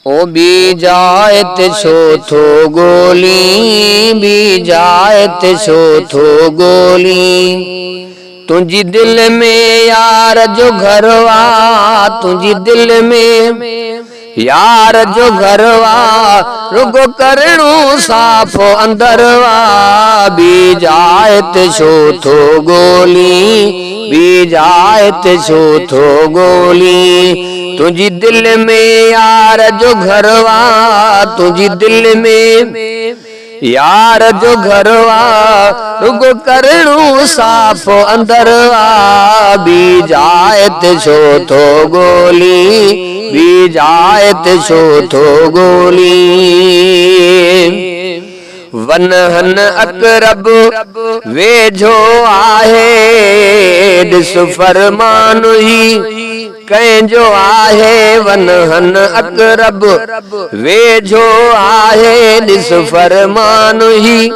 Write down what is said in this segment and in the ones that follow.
ओ बीजायत शोथो गोली, बीजायत शोथो गोली। तुझी दिल में यार जो घरवा, तुझी दिल में यार जो घरवा, रुगो करणू साफो अंदरवा। बीजायत शोथो गोली, बीजायत शोथो गोली। तुझी दिल में यार जो घरवा, तुझी दिल में यार जो घरवा, रुगो करणू साफो अंदरवा। बीजायत शोथो गोली, बीजायत शोथो गोली। वनहन अकरब वेझो आहे, ॾिस फरमान ही कंहिंजो आहे। वनहन अकरब वेझो आहे, ॾिस फरमान ही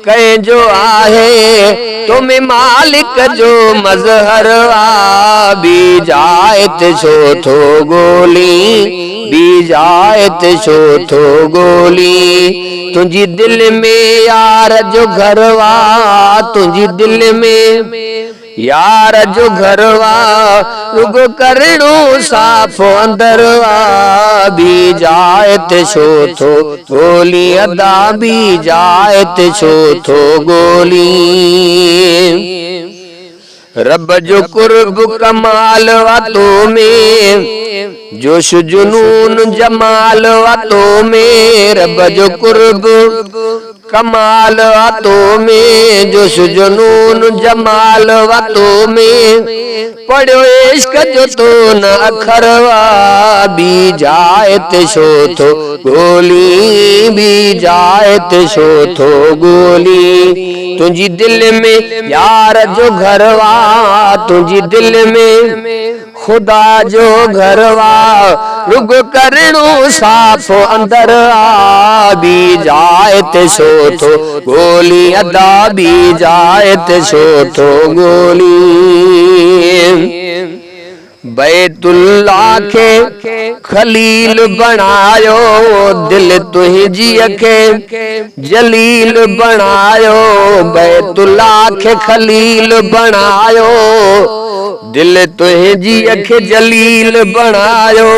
कंहिंजो आहे। तुम्हें मालिक जो मज़हर आ। बीजायत शोथो गोली, बीजायत शोथो गोली। तुझी दिल में यार जो घरवा, तुझी दिल में यार जो घरवा, रुगो करणू साफो अंदरवा। बीजायत शोथो गोली अदा, बीजायत शोथो गोली। रब जो कुर्ब कमाल वातों में, जोश जुनून जमाल वातों में। रब जो कुर्ब कमाल वातों में, जोश जुनून जमाल वातों में। पढ़ो इश्क जो तो न अखरवा। बीजायत शोथो गोली, बीजायत शोथो गोली। तुझी दिल में यार जो घरवा, तुझी दिल में खुदा जो घरवा, रुगो करणू साफो अंदर आ। बीजायत शोथो गोली अदा, बीजायत शोथो गोली। बैतुल्लाह खे खलील बनायो, दिल तुझी खे जलील बनायो। बैतुल्लाह खे खलील बनायो, दिल तुझी खे जलील बनायो।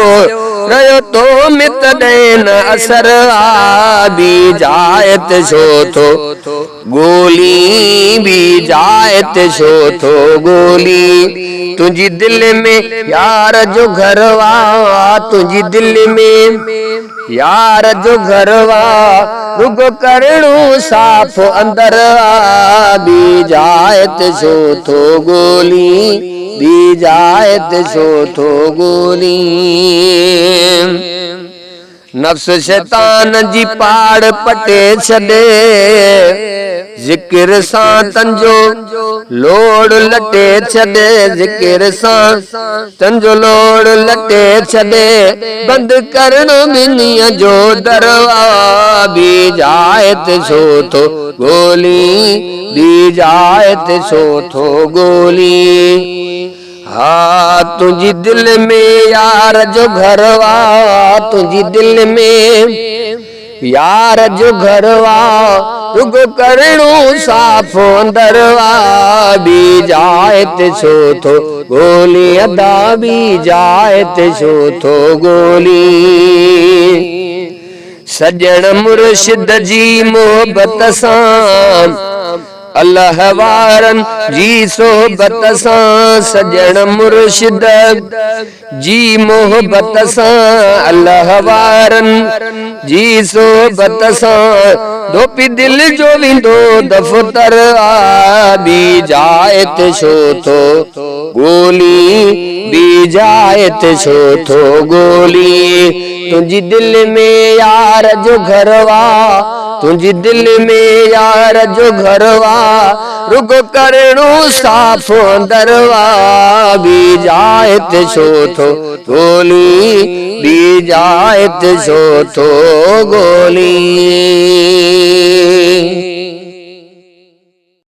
रयो तो मित देन असर आ। बीजायत शोथो गोली, बीजायत शोथो गोली। तुझी दिल में यार जो घरवा, तुझी दिल में यार जो घरवा, रुगो करणू साफो अंदरवा। बीजायत शोथो गोली, बीजायत शोथो गोली। नफ्स शैतान जी पाड़ पटे छॾे, ज़िक्र सां तंजो लोड़ लटे छॾे। ज़िक्र सां तंजो लोड़ लटे छॾे, बंद करण ॿिन्हीअ जो दरवा। बीजायत शोथो गोली, बीजायत शोथो गोली। हाँ तुझी दिल में यार जो घरवा, तुझी दिल में यार जो घरवा, रुगो करणू साफो अंदरवा। बीजायत शोथो गोली अदा, बीजायत शोथो गोली। सजण मुर्शिद जी मोहब्बत सां, अल्लाह वारन जी सोहबत सां। सजण मुर्शिद जी मोहब्बत सां, अल्लाह वारन जी सोहबत सां। धोपी दिल जो विंदो दफ्तर आ। बीजायत शोथो गोली, बीजायत शोथो गोली। तुझी दिल में यार जो घरवा, तुझी दिल में यार जो घरवा, रुगो करणू साफो अंदरवा। बीजायत शोथो गोली, बीजायत शोथो गोली।